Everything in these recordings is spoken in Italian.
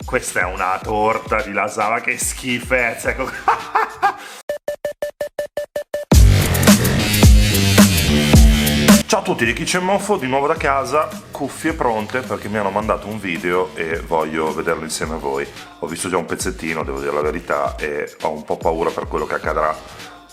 Questa è una torta di lasagna, che schifezza. Ecco. Ciao a tutti, di Chi c'è Moffo, di nuovo da casa, cuffie pronte perché mi hanno mandato un video e voglio vederlo insieme a voi. Ho visto già un pezzettino, devo dire la verità, e ho un po' paura per quello che accadrà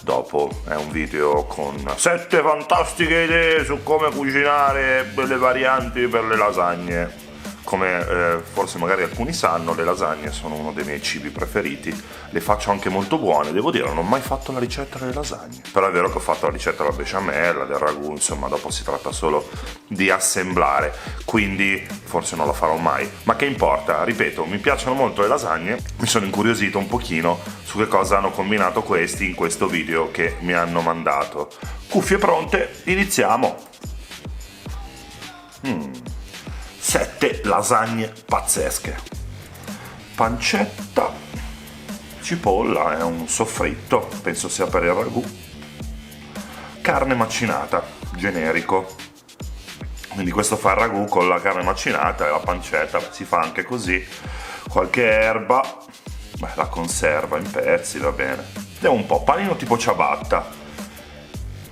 dopo. È un video con 7 fantastiche idee su come cucinare delle varianti per le lasagne. Come forse magari alcuni sanno, le lasagne sono uno dei miei cibi preferiti, le faccio anche molto buone, devo dire non ho mai fatto la ricetta delle lasagne, però è vero che ho fatto la ricetta della besciamella, del ragù, insomma dopo si tratta solo di assemblare, quindi forse non la farò mai, ma che importa, ripeto, mi piacciono molto le lasagne, mi sono incuriosito un pochino su che cosa hanno combinato questi in questo video che mi hanno mandato. Cuffie pronte, iniziamo! 7 lasagne pazzesche. Pancetta, cipolla, è un soffritto, penso sia per il ragù. Carne macinata, generico. Quindi questo fa il ragù con la carne macinata e la pancetta, si fa anche così. Qualche erba, la conserva in pezzi, va bene. Vediamo un po', panino tipo ciabatta.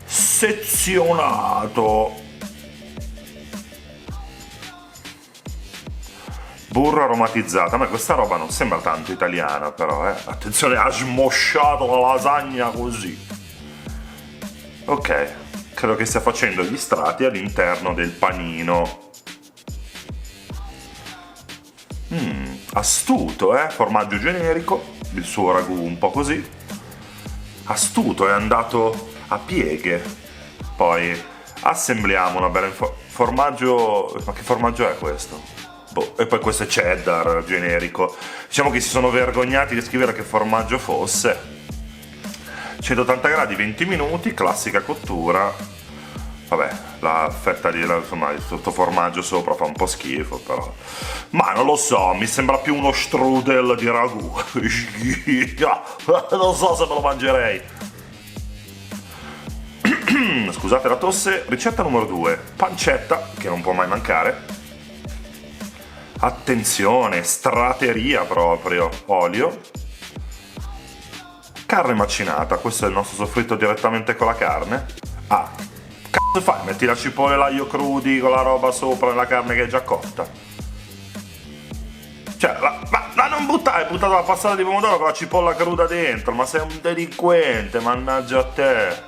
Sezionato. Burro aromatizzato, a me questa roba non sembra tanto italiana però, attenzione, ha smosciato la lasagna così. Ok, credo che stia facendo gli strati all'interno del panino. Astuto, formaggio generico, il suo ragù un po' così. Astuto, è andato a pieghe. Poi assembliamo una bella formaggio, ma che formaggio è questo? E poi questo è cheddar generico. Diciamo che si sono vergognati di scrivere che formaggio fosse. 180 gradi 20 minuti, classica cottura. Vabbè, la fetta di insomma, il sottoformaggio sopra fa un po' schifo però. Ma non lo so, mi sembra più uno strudel di ragù. Non so se me lo mangerei. Scusate la tosse. Ricetta numero 2, pancetta, che non può mai mancare. Attenzione, strateria proprio, olio, carne macinata, questo è il nostro soffritto direttamente con la carne. Cazzo fai? Metti la cipolla e l'aglio crudi con la roba sopra nella carne che è già cotta. Cioè, ma non buttare, hai buttato la passata di pomodoro con la cipolla cruda dentro, ma sei un delinquente, mannaggia a te.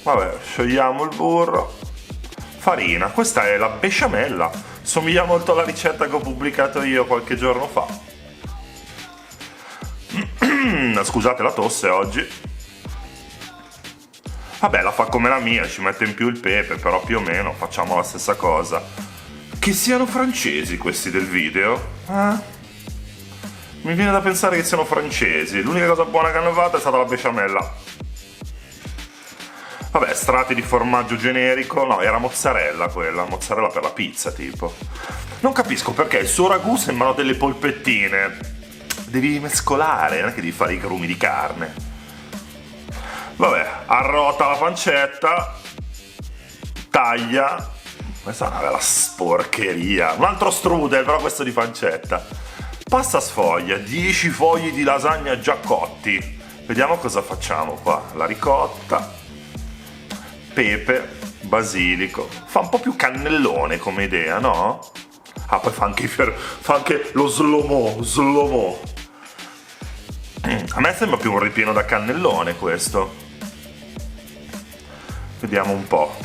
Vabbè, sciogliamo il burro. Farina, questa è la besciamella. Somiglia molto alla ricetta che ho pubblicato io qualche giorno fa. Scusate la tosse oggi. Vabbè, la fa come la mia, ci mette in più il pepe, però più o meno facciamo la stessa cosa. Che siano francesi questi del video? Mi viene da pensare che siano francesi. L'unica cosa buona che hanno fatto è stata la besciamella. Vabbè, strati di formaggio generico, no, era mozzarella quella, mozzarella per la pizza tipo. Non capisco perché il suo ragù sembrano delle polpettine. Devi mescolare, non è che devi fare i grumi di carne. Vabbè, arrota la pancetta, taglia. Questa è una bella sporcheria. Un altro strudel, però questo di pancetta. Pasta sfoglia, 10 fogli di lasagna già cotti. Vediamo cosa facciamo qua. La ricotta. Pepe, basilico, fa un po' più cannellone come idea, no? Poi fa anche lo slow-mo. A me sembra più un ripieno da cannellone questo. Vediamo un po'.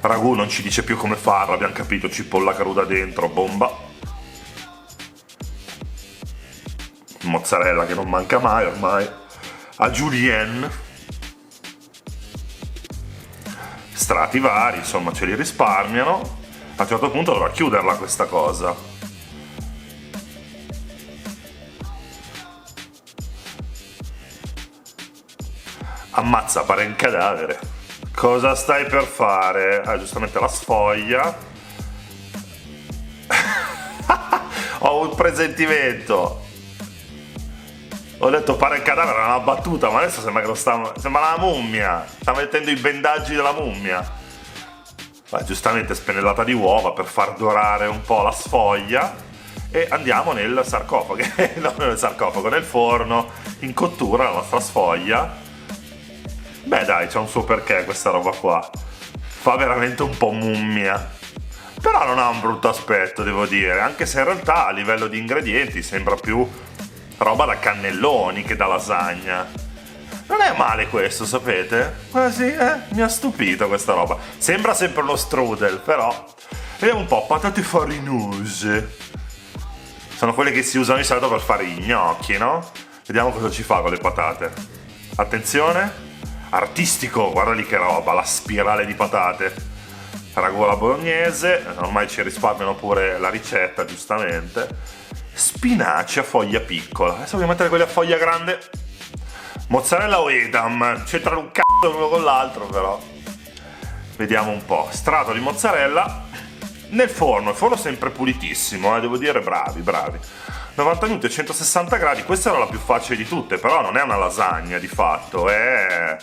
Ragù non ci dice più come farlo, abbiamo capito, cipolla cruda dentro, bomba. Mozzarella che non manca mai ormai. A julienne. Strati vari, insomma ce li risparmiano. A un certo punto dovrà chiuderla questa cosa. Ammazza, pare un cadavere. Cosa stai per fare? Giustamente la sfoglia. Ho un presentimento. Ho detto pare il cadavere, era una battuta, ma adesso sembra che sembra la mummia. Sta mettendo i bendaggi della mummia. giustamente spennellata di uova per far dorare un po' la sfoglia, e andiamo nel sarcofago, no, nel sarcofago, nel forno, in cottura la nostra sfoglia. Beh dai, c'è un suo perché questa roba qua, fa veramente un po' mummia, però non ha un brutto aspetto, devo dire, anche se in realtà a livello di ingredienti sembra più roba da cannelloni che da lasagna. Non è male questo, sapete? Quasi, mi ha stupito questa roba. Sembra sempre uno strudel, però vediamo un po', patate farinose. Sono quelle che si usano di solito per fare gli gnocchi, no? Vediamo cosa ci fa con le patate. Attenzione, artistico, guarda lì che roba, la spirale di patate. Ragù alla bolognese, ormai ci risparmiano pure la ricetta, giustamente. Spinaci a foglia piccola. Adesso voglio mettere quelli a foglia grande. Mozzarella o Edam, c'entrano un cazzo l'uno con l'altro, però. Vediamo un po'. Strato di mozzarella nel forno, il forno sempre pulitissimo, devo dire, bravi. 90 minuti e 160 gradi, questa era la più facile di tutte, però non è una lasagna di fatto, è...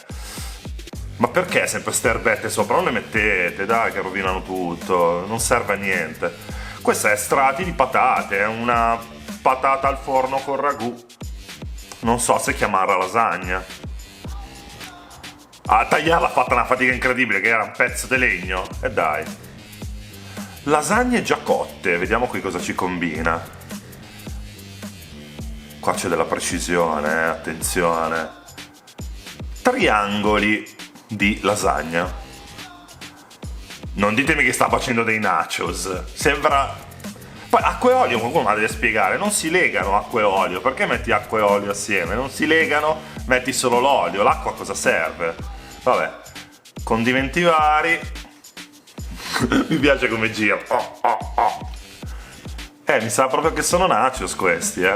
Ma perché sempre ste erbette sopra? Non le mettete, dai, che rovinano tutto, non serve a niente. Questa è strati di patate, è una patata al forno con ragù. Non so se chiamarla lasagna. A tagliarla ha fatto una fatica incredibile, che era un pezzo di legno, e dai. Lasagne già cotte, vediamo qui cosa ci combina. Qua c'è della precisione, attenzione. Triangoli di lasagna. Non ditemi che sta facendo dei nachos. Sembra... Poi acqua e olio qualcuno me la deve spiegare. Non si legano acqua e olio. Perché metti acqua e olio assieme? Non si legano, metti solo l'olio. L'acqua a cosa serve? Vabbè. Condimenti vari. Mi piace come gira. Mi sa proprio che sono nachos questi,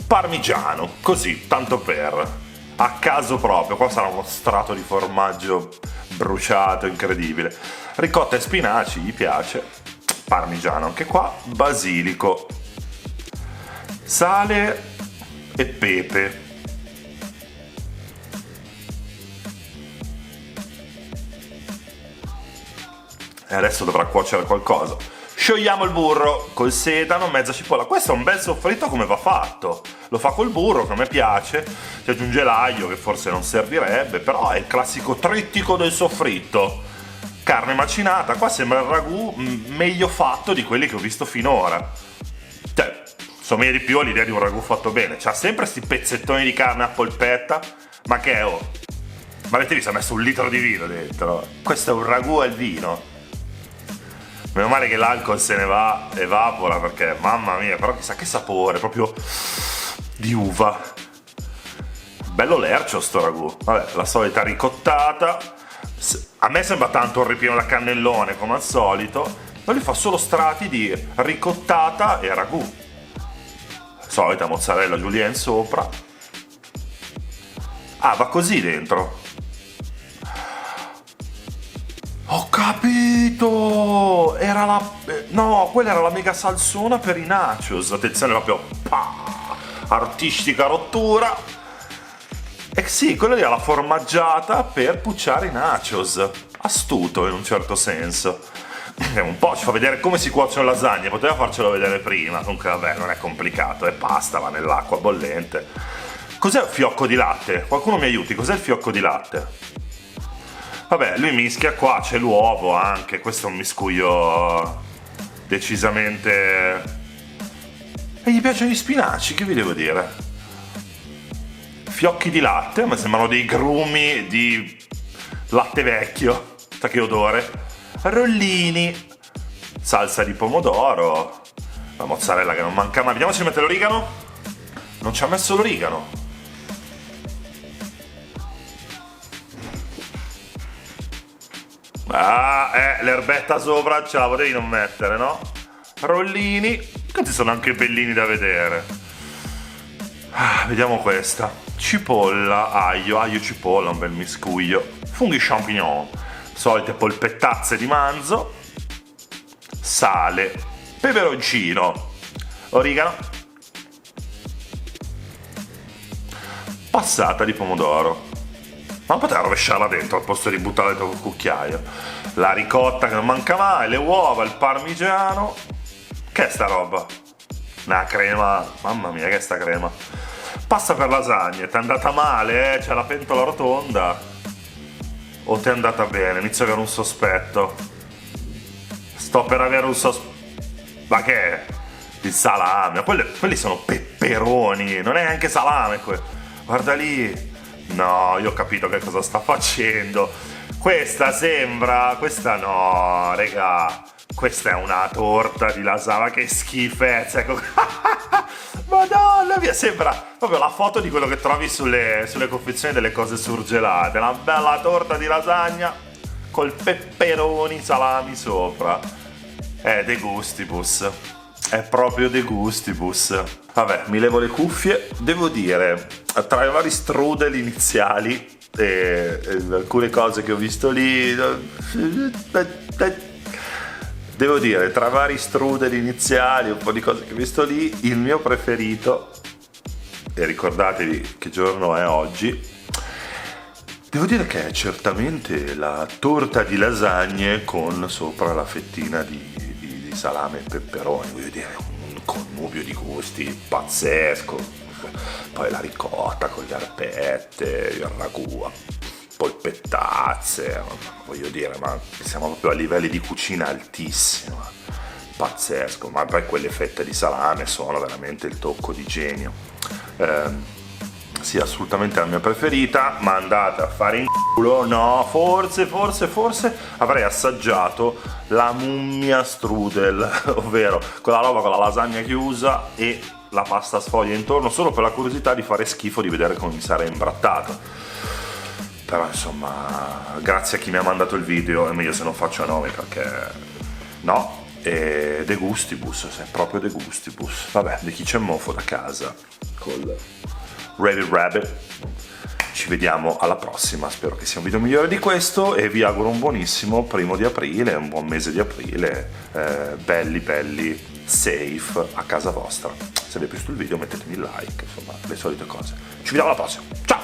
Parmigiano, così, tanto per. A caso proprio, qua sarà uno strato di formaggio bruciato, incredibile. Ricotta e spinaci, gli piace. Parmigiano, anche qua. Basilico. Sale e pepe. E adesso dovrà cuocere qualcosa. Sciogliamo il burro col sedano, mezza cipolla. Questo è un bel soffritto come va fatto. Lo fa col burro, che a me piace. Si aggiunge l'aglio, che forse non servirebbe, però è il classico trittico del soffritto. Carne macinata, qua sembra il ragù meglio fatto di quelli che ho visto finora. Cioè, somiglia di più all'idea di un ragù fatto bene. C'ha sempre sti pezzettoni di carne a polpetta. Ma che è, oh? Ma avete visto, ha messo 1 litro di vino dentro. Questo è un ragù al vino. Meno male che l'alcol se ne va, evapora, perché mamma mia, però chissà che sapore, proprio di uva. Bello lercio sto ragù. Vabbè, la solita ricottata. A me sembra tanto un ripieno da cannellone come al solito, ma lui fa solo strati di ricottata e ragù. Solita mozzarella julienne sopra. Ah, va così dentro. Ho capito! Era la... No, quella era la mega salsona per i nachos. Attenzione, proprio... artistica rottura. E sì, quella lì era la formaggiata per pucciare i nachos. Astuto in un certo senso. Un po' ci fa vedere come si cuociono le lasagne. Poteva farcelo vedere prima. Comunque vabbè, non è complicato. È pasta, va nell'acqua bollente. Cos'è il fiocco di latte? Qualcuno mi aiuti, cos'è il fiocco di latte? Vabbè, lui mischia, qua c'è l'uovo anche, questo è un miscuglio decisamente... E gli piacciono gli spinaci, che vi devo dire? Fiocchi di latte, ma sembrano dei grumi di latte vecchio, sa che odore. Rollini, salsa di pomodoro, la mozzarella che non manca mai. Vediamo se ci mette l'origano. Non ci ha messo l'origano. L'erbetta sopra ce la potevi non mettere, no? Rollini, questi sono anche bellini da vedere. Vediamo questa. Cipolla, aglio cipolla, un bel miscuglio. Funghi champignon, solite polpettazze di manzo. Sale, peperoncino, origano. Passata di pomodoro. Ma poteva rovesciarla dentro al posto di buttarla dentro col cucchiaio. la ricotta che non manca mai, le uova, il parmigiano. Che è sta roba? Una crema, mamma mia, che è sta crema? Pasta per lasagne, ti è andata male, C'è la pentola rotonda? O ti è andata bene? Inizio ad avere un sospetto. Sto per avere un sospetto. Ma che è? Il salame, quelli sono peperoni, non è neanche salame guarda lì. No, io ho capito che cosa sta facendo. Questa no, regà, questa è una torta di lasagna, che schifezza, ecco. Madonna mia, sembra proprio la foto di quello che trovi sulle confezioni delle cose surgelate, una bella torta di lasagna col peperoni, salami sopra. De gustibus. È proprio de gustibus. Vabbè, mi levo le cuffie. Devo dire, tra i vari strudel iniziali e alcune cose che ho visto lì, devo dire, tra vari strudel iniziali, un po' di cose che ho visto lì, il mio preferito, e ricordatevi che giorno è oggi, devo dire che è certamente la torta di lasagne con sopra la fettina di salame e peperoni, voglio dire, un connubio di gusti pazzesco. Poi la ricotta con le arpette, il ragù, polpettazze, voglio dire, ma siamo proprio a livelli di cucina altissima, pazzesco. Ma poi quelle fette di salame sono veramente il tocco di genio. Sì, assolutamente la mia preferita, ma andate a fare in culo. No, forse avrei assaggiato la mummia strudel, ovvero quella roba con la lasagna chiusa e la pasta sfoglia intorno, solo per la curiosità di fare schifo, di vedere come mi sarei imbrattato. Però insomma, grazie a chi mi ha mandato il video, è meglio se non faccio nomi perché no. E de gustibus, è proprio de gustibus. Vabbè, di chi c'è mofo da casa col Rabbit Rabbit. Ci vediamo alla prossima, spero che sia un video migliore di questo e vi auguro un buonissimo 1° aprile, un buon mese di aprile, belli, safe a casa vostra. Se vi è piaciuto il video mettetemi il like, insomma, le solite cose. Ci vediamo alla prossima, ciao!